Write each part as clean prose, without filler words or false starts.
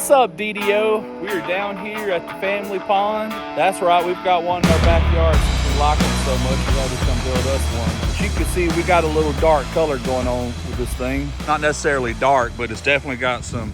What's up, DDO? We are down here at the family pond. That's right, we've got one in our backyard. Since we like them so much, we had to come build us one. As you can see, we got a little dark color going on with this thing. Not necessarily dark, but it's definitely got some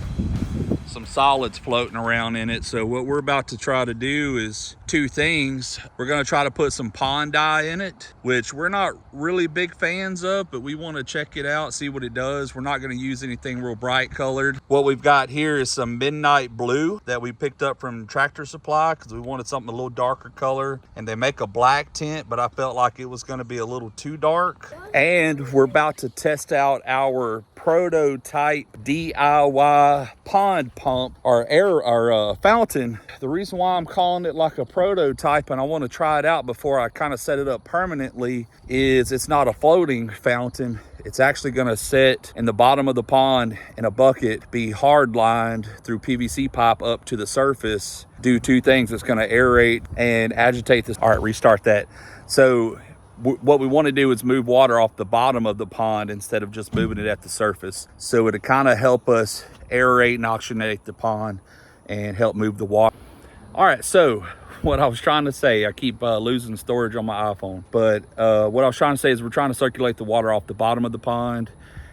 solids floating around in it. So what we're about to try to do is two things. We're going to try to put some pond dye in it, which we're not really big fans of, but we want to check it out, see what it does. We're not going to use anything real bright colored. What we've got here is some midnight blue that we picked up from Tractor Supply because we wanted something a little darker color, and they make a black tint, but I felt like it was going to be a little too dark. And we're about to test out our prototype DIY pond pump or fountain. The reason why I'm calling it like a prototype and I want to try it out before I kind of set it up permanently is it's not a floating fountain. It's actually going to sit in the bottom of the pond in a bucket, be hard lined through PVC pipe up to the surface, do two things. It's going to aerate and agitate this. All right, restart that. So what we want to do is move water off the bottom of the pond instead of just moving it at the surface. So it'll kind of help us aerate and oxygenate the pond and help move the water. All right, so what I was trying to say, I keep losing storage on my iPhone, but what I was trying to say is we're trying to circulate the water off the bottom of the pond.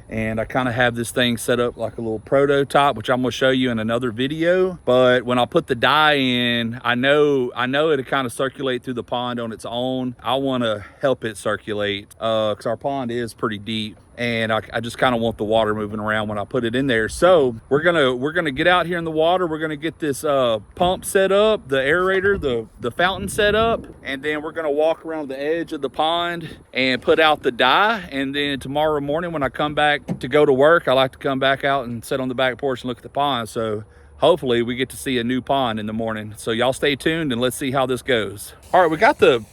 And I kind of have this thing set up like a little prototype, which I'm going to show you in another video. But when I put the dye in, I know it'll kind of circulate through the pond on its own. I want to help it circulate because our pond is pretty deep. And I just kind of want the water moving around when I put it in there. So we're gonna get out here in the water. We're gonna get this pump set up, the aerator, the fountain set up, and then we're gonna walk around the edge of the pond and put out the dye. And then tomorrow morning when I come back to go to work, I like to come back out and sit on the back porch and look at the pond. So hopefully we get to see a new pond in the morning. So y'all stay tuned and let's see how this goes. All right, we got the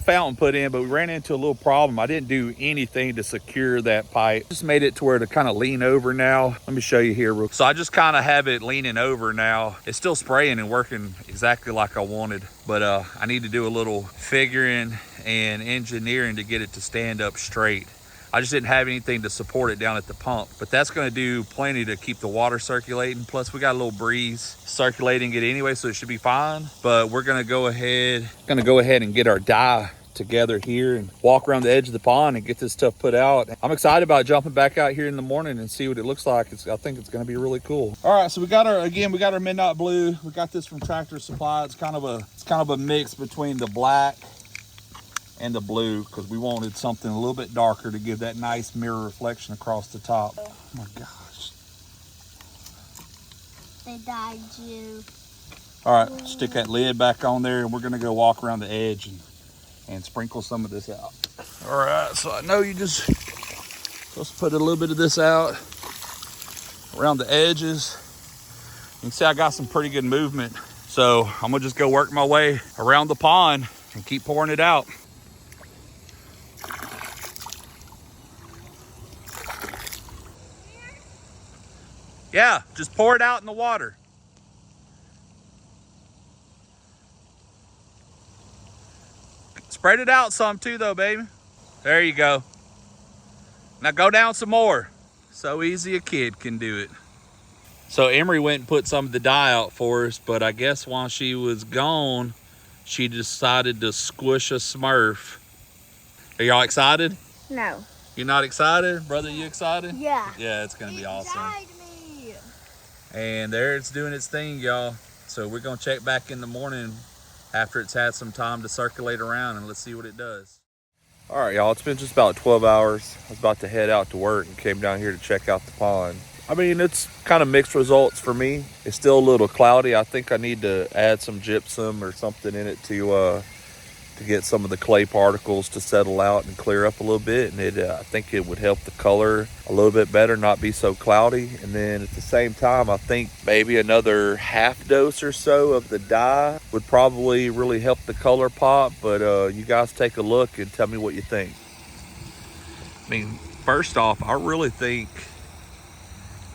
fountain put in, but we ran into a little problem. I didn't do anything to secure that pipe. Just made it to where to kind of lean over now. Let me show you here. So I just kind of have it leaning over now. It's still spraying and working exactly like I wanted, but I need to do a little figuring and engineering to get it to stand up straight. I just didn't have anything to support it down at the pump, but that's going to do plenty to keep the water circulating. Plus we got a little breeze circulating it anyway, so it should be fine. But we're going to go ahead and get our dye together here and walk around the edge of the pond and get this stuff put out. I'm excited about jumping back out here in the morning and see what it looks like. I think it's going to be really cool. All right, so we got our midnight blue. We got this from Tractor Supply. It's kind of a mix between the black and the blue because we wanted something a little bit darker to give that nice mirror reflection across the top. Oh my gosh. They dyed you. All right, stick that lid back on there and we're gonna go walk around the edge and sprinkle some of this out. All right, so I know you just supposed to put a little bit of this out around the edges. You can see I got some pretty good movement. So I'm gonna just go work my way around the pond and keep pouring it out. Yeah, just pour it out in the water. Spread it out some too though, baby. There you go. Now go down some more. So easy a kid can do it. So Emery went and put some of the dye out for us, but I guess while she was gone, she decided to squish a Smurf. Are y'all excited? No. You're not excited? Brother, you excited? Yeah. Yeah, it's gonna be awesome. Died me. And there it's doing its thing, y'all. So we're gonna check back in the morning after it's had some time to circulate around and let's see what it does. All right, y'all, it's been just about 12 hours. I was about to head out to work and came down here to check out the pond. I mean, it's kind of mixed results for me. It's still a little cloudy. I think I need to add some gypsum or something in it to get some of the clay particles to settle out and clear up a little bit. And I think it would help the color a little bit better, not be so cloudy. And then at the same time, I think maybe another half dose or so of the dye would probably really help the color pop. But you guys take a look and tell me what you think. I mean, first off, I really think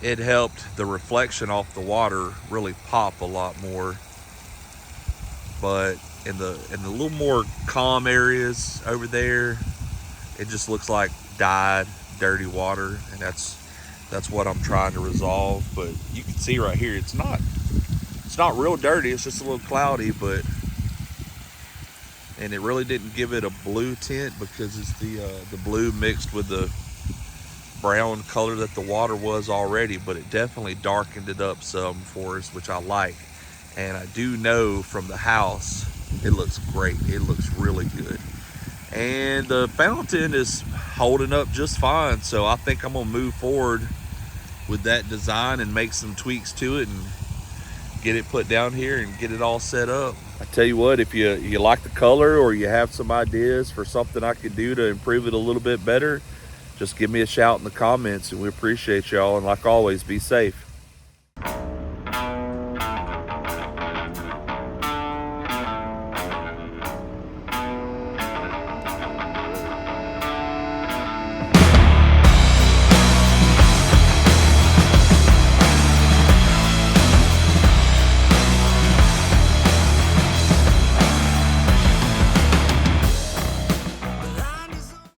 it helped the reflection off the water really pop a lot more. But in the little more calm areas over there, it just looks like dyed, dirty water, and that's what I'm trying to resolve. But you can see right here, it's not It's not real dirty, it's just a little cloudy, and it really didn't give it a blue tint because it's the blue mixed with the brown color that the water was already, but it definitely darkened it up some for us, which I like. And I do know from the house, it looks great. It looks really good. And the fountain is holding up just fine. So I think I'm gonna move forward with that design and make some tweaks to it and get it put down here and get it all set up. I tell you what, if you like the color or you have some ideas for something I could do to improve it a little bit better, just give me a shout in the comments, and we appreciate y'all. And like always, be safe.